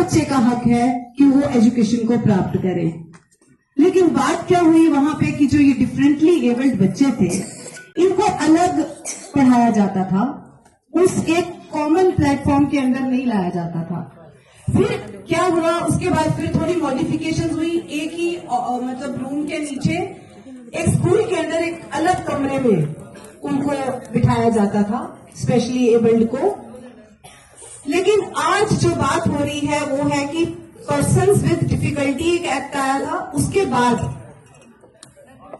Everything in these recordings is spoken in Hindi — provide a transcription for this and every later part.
बच्चे का हक है कि वो एजुकेशन को प्राप्त करें। लेकिन बात क्या हुई वहां पे कि जो ये डिफरेंटली एबल्ड बच्चे थे इनको अलग पढ़ाया जाता था, उस एक कॉमन प्लेटफॉर्म के अंदर नहीं लाया जाता था। फिर क्या हुआ, उसके बाद फिर थोड़ी मॉडिफिकेशन हुई। एक ही मतलब रूम के नीचे एक स्कूल के अंदर एक अलग कमरे में उनको बिठाया जाता था, स्पेशली एबल्ड को। लेकिन आज जो बात हो रही है वो है कि पर्सन्स विद डिफिकल्टी एक एक्ट आया था, उसके बाद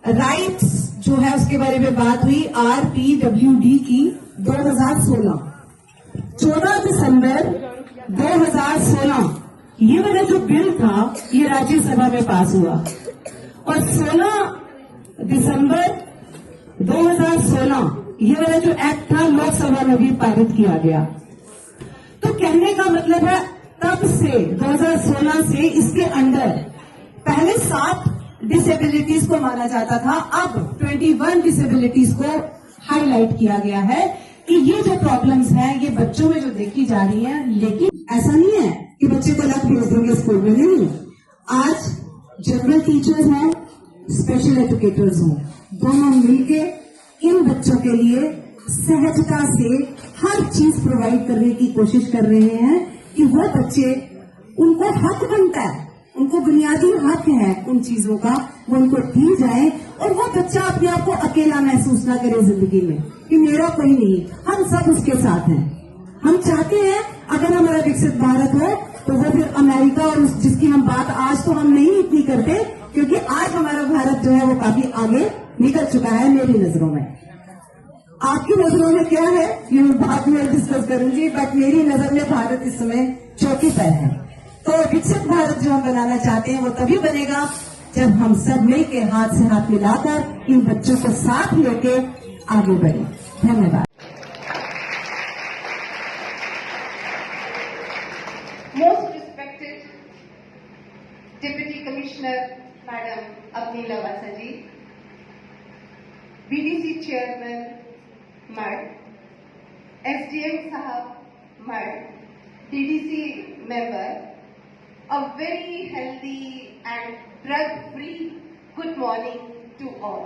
राइट्स जो है उसके बारे में बात हुई RPWD की 2016, 14 दिसंबर 2016 ये वाला जो बिल था ये राज्यसभा में पास हुआ और 16 दिसंबर 2016 ये वाला जो एक्ट था लोकसभा में भी पारित किया गया। तो कहने का मतलब है तब से 2016 से इसके अंदर पहले 7 डिसेबिलिटीज को माना जाता था, अब 21 डिसेबिलिटीज को हाईलाइट किया गया है कि ये जो प्रॉब्लम्स हैं ये बच्चों में जो देखी जा रही हैं। लेकिन ऐसा नहीं है कि बच्चे को अलग भेज देंगे स्कूल में, नहीं। आज जनरल टीचर्स हैं, स्पेशल एजुकेटर्स हों, दोनों मिलके इन बच्चों के लिए सहजता से हर चीज प्रोवाइड करने की कोशिश कर रहे हैं कि वो बच्चे, उनको हक बनता है, उनको बुनियादी हक है उन चीजों का, वो उनको दी जाए और वो बच्चा अपने आप को अकेला महसूस ना करे जिंदगी में कि मेरा कोई नहीं, हम सब उसके साथ हैं। हम चाहते हैं अगर हमारा विकसित भारत हो तो वो फिर अमेरिका और जिसकी हम बात आज तो हम नहीं इतनी करते, क्योंकि आज हमारा भारत जो है वो काफी आगे निकल चुका है मेरी नजरों में। आपकी नजरों में क्या है ये मैं बाद में डिस्कस करूंगी, बट मेरी नजर में भारत इस समय चौकी पर है। तो विकसित भारत जो हम बनाना चाहते हैं वो तभी बनेगा जब हम सब मिलके हाथ से हाथ मिलाकर इन बच्चों को साथ लेके आगे बढ़े। धन्यवाद। Most respected Deputy Commissioner Madam Avni Lavasa ji, BDC Chairman Mad, SDM Sahab Mad, DDC Member, a very healthy and drug-free good morning to all.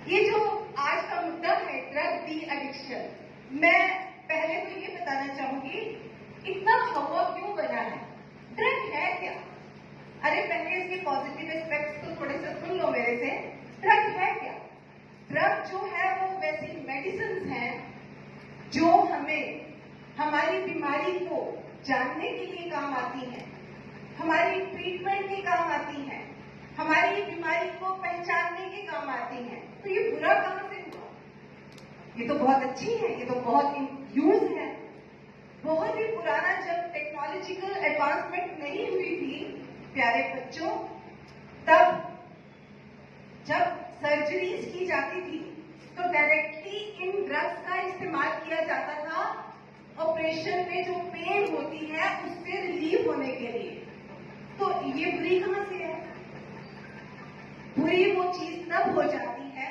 ये जो आज का मुद्दा है ड्रग डी एडिक्शन, मैं पहले तो ये बताना चाहूंगी इतना हवा क्यों बना है, ड्रग है क्या? अरे पहले इसके पॉजिटिव एस्पेक्ट्स तो थोड़े से सुन लो मेरे से। ड्रग है क्या? ड्रग जो है वो वैसी मेडिसिन हैं जो हमें हमारी बीमारी को जानने के लिए काम आती हैं, हमारी ट्रीटमेंट के काम आती हैं, हमारी बीमारी को पहचानने के काम आती हैं। तो ये बुरा कहां से हुआ? ये तो बहुत अच्छी है, ये तो बहुत यूज है। बहुत ही पुराना जब टेक्नोलॉजिकल एडवांसमेंट नहीं हुई थी प्यारे बच्चों, तब जब सर्जरीज की जाती थी तो डायरेक्टली इन ड्रग्स का इस्तेमाल किया जाता था ऑपरेशन में जो पेन होती है उससे रिलीफ होने के लिए। तो ये बुरी कहां से है? बुरी वो चीज तब हो जाती है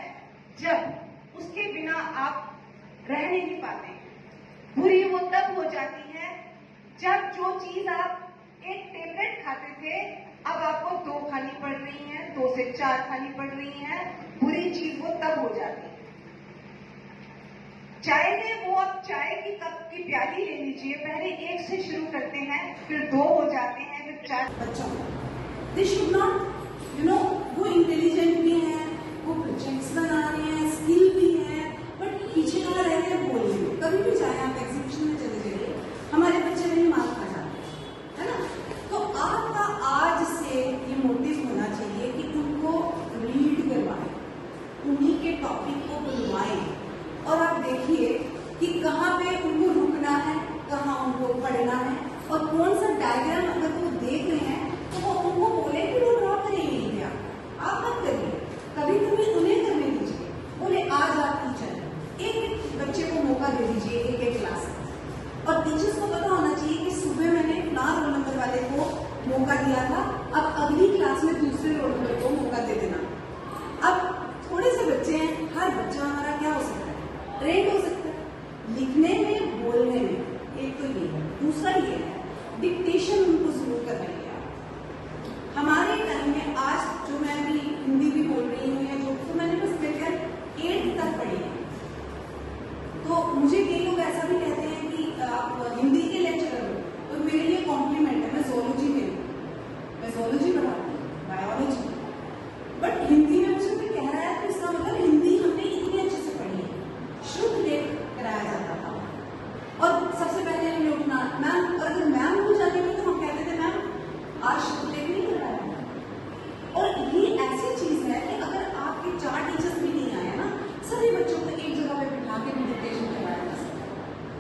जब उसके बिना आप रह नहीं पाते। बुरी वो तब हो जाती है जब जो चीज आप एक टेबलेट खाते थे अब आपको 2 खानी पड़ रही है, 2 से 4 खानी पड़ रही है। बुरी चीज वो तब हो जाती है। चाय में वो आप चाय की कप की प्याली ले लीजिए, पहले 1 से शुरू करते हैं, फिर 2 हो जाते हैं, फिर 4। बच्चों दे शुड नॉट वो इंटेलिजेंट भी है, वो प्रोजेक्ट्स बना रहे हैं, स्किल भी है, बट पीछे कहाँ रह रहे हैं बोलिए। कभी भी जाए आप एग्जीबिशन में चले जाइए, हमारे बच्चे नहीं मार खा जाते है ना। तो आपका आज से ये मोटिव होना चाहिए कि उनको रीड करवाएं, उन्हीं के टॉपिक को बुलवाएं और आप देखिए कि कहाँ पे उनको रुकना है, कहाँ उनको पढ़ना है और कौन सा डायग्राम अगर वो देख रहे हैं तो वो उनको बोले कि वो ड्रॉ करेंगे क्या, आप मत करिए, कभी कभी उन्हें करने दीजिए, बोले आज आप टीचर एक बच्चे को मौका दे दीजिए एक क्लास में। और टीचर्स को पता होना चाहिए कि सुबह मैंने ना रोल नंबर वाले को मौका दिया था, अब अगली क्लास में दूसरे रोल नंबर को मौका दे देना। अब थोड़े से बच्चे हैं, हर बच्चा हमारा क्या हो सकता है, ट्रेंड हो सकता है लिखने में, बोलने में। एक तो ये है, दूसरा ये है डिक्टेशन उनको शुरू कर रही है। हमारे टाइम में आज जो मैं अभी हिंदी भी बोल रही हूँ या जो तो मैंने बस लेकर 8th तक पढ़ी है। तो मुझे कई लोग ऐसा भी कहते हैं कि आप हिंदी के लेक्चरर हो, तो मेरे लिए कॉम्प्लीमेंट है। मैं जोलॉजी में हूँ, मैं जोलॉजी पढ़ाती हूँ, बायोलॉजी। बट हिंदी में मुझे कोई कह रहा है तो इसका मतलब हिंदी हमने इतनी अच्छे से पढ़ी है। शुद्ध लेख कराया जाता था और सबसे पहले हम लोग मैम, और अगर मैम हो जाते थे तो हम कहते थे मैम आज शुद्ध लेख नहीं कराया। और ये ऐसी चीज है कि अगर आपके 4 टीचर्स भी नहीं आए ना, सभी बच्चों को एक जगह पे बिठा के डिक्टेशन करवाया जा सकता है,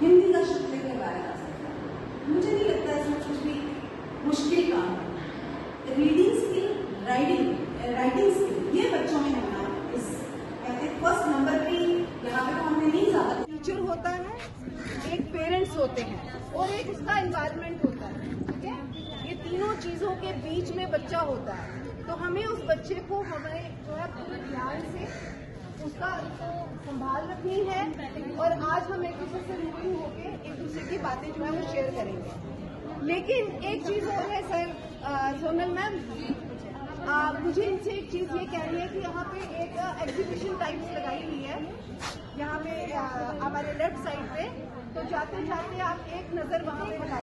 हिंदी का शुद्ध लेख करवाया जा सकता है। मुझे नहीं लगता इसमें कुछ भी मुश्किल काम है। रीडिंग स्किल, राइटिंग स्किल ये बच्चों में होना इस कहते हैं फर्स्ट नंबर पे। यहाँ पे तो हमने नहीं ज्यादा, टीचर होता है, एक पेरेंट्स होते हैं और एक उसका एनवायरनमेंट होता है, ठीक है। ये तीनों चीजों के बीच में बच्चा होता है, तो हमें उस बच्चे को हमें जो है पूरे ध्यान से उसका संभाल रखनी है। और आज हम एक दूसरे से रूबरू होके एक दूसरे की बातें जो है वो शेयर करेंगे। लेकिन एक चीज और है सर, सोनल मैम, मुझे इनसे एक चीज ये कहनी है कि यहाँ पे एक एग्जीबिशन टाइप्स लगाई हुई है यहाँ पे हमारे लेफ्ट साइड पे, तो जाते जाते आप एक नजर वहाँ पे